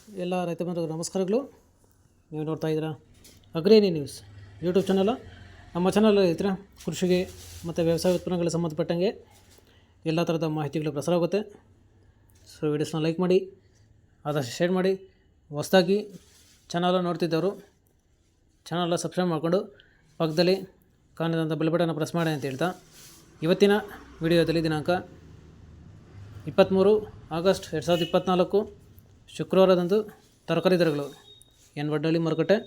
ಎಲ್ಲ ರೈತ ಬಂಧುಗಳಿಗೆ ನಮಸ್ಕಾರಗಳು. ನೀವು ನೋಡ್ತಾ ಇದ್ದೀರಾ ಅಗ್ರೇನಿ ನ್ಯೂಸ್ ಯೂಟ್ಯೂಬ್ ಚಾನಲ್. ನಮ್ಮ ಚಾನಲ್ ಇದ್ರೆ ಕೃಷಿಗೆ ಮತ್ತು ವ್ಯವಸಾಯ ಉತ್ಪನ್ನಗಳಿಗೆ ಸಂಬಂಧಪಟ್ಟಂಗೆ ಎಲ್ಲ ಥರದ ಮಾಹಿತಿಗಳು ಪ್ರಸಾರ ಆಗುತ್ತೆ. ಸೊ ವಿಡಿಯೋಸ್ನ ಲೈಕ್ ಮಾಡಿ, ಆದಷ್ಟು ಶೇರ್ ಮಾಡಿ. ಹೊಸದಾಗಿ ಚಾನಲ್ ನೋಡ್ತಿದ್ದವರು ಚಾನಲ್ ಸಬ್ಸ್ಕ್ರೈಬ್ ಮಾಡಿಕೊಂಡು ಪಕ್ಕದಲ್ಲಿ ಕಾಣಿದಂಥ ಬೆಲ್ ಬಟನ್ನ ಪ್ರೆಸ್ ಮಾಡಿ ಅಂತ ಹೇಳ್ತಾ, ಇವತ್ತಿನ ವಿಡಿಯೋದಲ್ಲಿ ದಿನಾಂಕ 23 ಆಗಸ್ಟ್ 2024 ಶುಕ್ರವಾರದಂದು ತರಕಾರಿ ದರಗಳು ಎನ್ವಡ್ಡಳ್ಳಿ ಮಾರುಕಟ್ಟೆ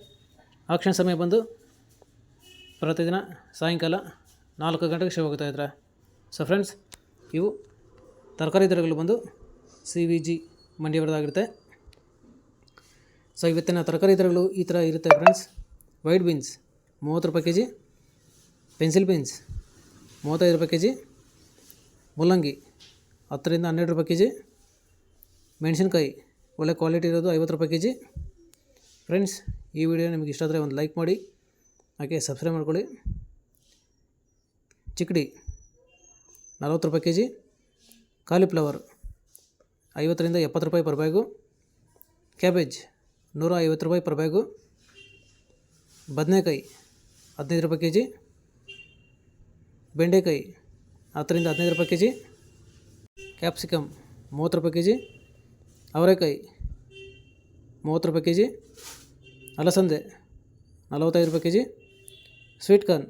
ಆಕ್ಷನ್ ಸಮಯ ಬಂದು ಪ್ರತಿದಿನ ಸಾಯಂಕಾಲ 4 ಗಂಟೆಗೆ ಶುರು ಹೋಗ್ತಾ ಇದ್ದಾರೆ. ಸೊ ಫ್ರೆಂಡ್ಸ್, ಇವು ತರಕಾರಿ ದರಗಳು ಬಂದು CVG ಮಂಡಿಯವರದಾಗಿರುತ್ತೆ. ಸೊ ಇವತ್ತಿನ ತರಕಾರಿ ದರಗಳು ಈ ಥರ ಇರುತ್ತೆ ಫ್ರೆಂಡ್ಸ್. ವೈಟ್ ಬೀನ್ಸ್ 30 ರೂಪಾಯಿ ಕೆಜಿ, ಪೆನ್ಸಿಲ್ ಬೀನ್ಸ್ 35 ರೂಪಾಯಿ ಕೆಜಿ, ಮುಲ್ಲಂಗಿ 10 ರಿಂದ 12 ರೂಪಾಯಿ ಕೆಜಿ, ಮೆಣಸಿನ್ಕಾಯಿ ಒಳ್ಳೆ ಕ್ವಾಲಿಟಿ ಇರೋದು 50 ರೂಪಾಯಿ ಕೆಜಿ. ಫ್ರೆಂಡ್ಸ್, ಈ ವಿಡಿಯೋ ನಿಮಗೆ ಇಷ್ಟ ಆದರೆ ಒಂದು ಲೈಕ್ ಮಾಡಿ, ಹಾಗೆ ಸಬ್ಸ್ಕ್ರೈಬ್ ಮಾಡ್ಕೊಳ್ಳಿ. ಚಿಕ್ಕಡಿ 40 ರೂಪಾಯಿ ಕೆಜಿ, ಕಾಲಿಫ್ಲವರ್ 50 ರಿಂದ 70 ರೂಪಾಯಿ ಪರ್ ಬ್ಯಾಗು, ಕ್ಯಾಬೇಜ್ 150 ರೂಪಾಯಿ ಪರ್ ಬ್ಯಾಗು, ಬದನೆಕಾಯಿ 15 ರೂಪಾಯಿ ಕೆಜಿ, ಬೆಂಡೆಕಾಯಿ 10 ರಿಂದ 15 ರೂಪಾಯಿ ಕೆಜಿ, ಕ್ಯಾಪ್ಸಿಕಮ್ 30 ರೂಪಾಯಿ ಕೆಜಿ, ಅವರೆಕಾಯಿ 30 ರೂಪಾಯಿ ಕೆಜಿ, ಅಲಸಂದೆ 45 ರೂಪಾಯಿ ಕೆಜಿ, ಸ್ವೀಟ್ ಕಾರ್ನ್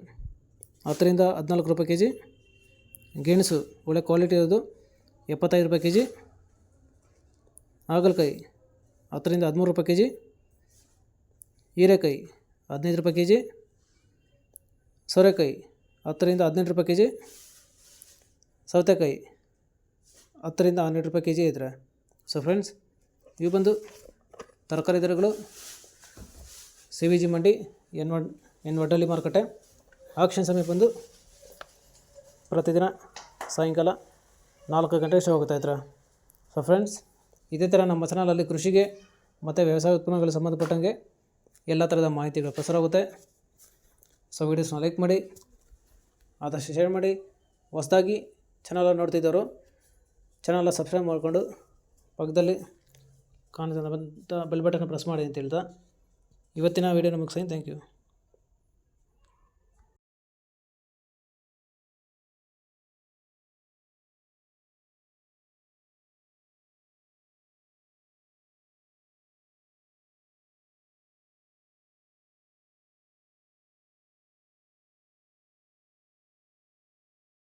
10 ರಿಂದ 14 ರೂಪಾಯಿ ಕೆಜಿ, ಗೆಣಸು ಒಳ್ಳೆ ಕ್ವಾಲಿಟಿ ಇರೋದು 75 ರೂಪಾಯಿ ಕೆಜಿ, ಹಾಗಲಕಾಯಿ 10 ರಿಂದ 13 ರೂಪಾಯಿ ಕೆಜಿ, ಹೀರೆಕಾಯಿ 15 ರೂಪಾಯಿ ಕೆಜಿ, ಸೋರೆಕಾಯಿ 10 ರಿಂದ 18 ರೂಪಾಯಿ ಕೆಜಿ, ಸೌತೆಕಾಯಿ 10 ರಿಂದ 12 ರೂಪಾಯಿ ಕೆಜಿ ಇದ್ರೆ. ಸೊ ಫ್ರೆಂಡ್ಸ್, ಇವು ಬಂದು ತರಕಾರಿ ದರಗಳು CVG ಮಂಡಿ ಎನ್ವಡ್ಡಳ್ಳಿ ಮಾರುಕಟ್ಟೆ ಆಕ್ಷನ್ ಸಮಯ ಬಂದು ಪ್ರತಿದಿನ ಸಾಯಂಕಾಲ 4 ಗಂಟೆಗೆ ಶೋ ಹೋಗ್ತಾ ಇದ್ದಾರೆ. ಸೊ ಫ್ರೆಂಡ್ಸ್, ಇದೇ ಥರ ನಮ್ಮ ಚಾನಲಲ್ಲಿ ಕೃಷಿಗೆ ಮತ್ತು ವ್ಯವಸಾಯ ಉತ್ಪನ್ನಗಳಿಗೆ ಸಂಬಂಧಪಟ್ಟಂಗೆ ಎಲ್ಲ ಥರದ ಮಾಹಿತಿಗಳು ಪ್ರಸಾರ ಆಗುತ್ತೆ. ಸೊ ವಿಡಿಯೋಸ್ನ ಲೈಕ್ ಮಾಡಿ, ಆದಷ್ಟು ಶೇರ್ ಮಾಡಿ. ಹೊಸದಾಗಿ ಚಾನಲ್ ನೋಡ್ತಿದ್ದವರು ಚಾನಲ್ ಸಬ್ಸ್ಕ್ರೈಬ್ ಮಾಡಿಕೊಂಡು ಪಕ್ಕದಲ್ಲಿ ಕಾಣಿದಂಥ ಬೆಲ್ ಬಟನ್ ಪ್ರೆಸ್ ಮಾಡಿ ಅಂತ ಹೇಳ್ತಾ ಇವತ್ತಿನ ವೀಡಿಯೋನ ಮುಗಿಸ್ತೀನಿ. Thank you.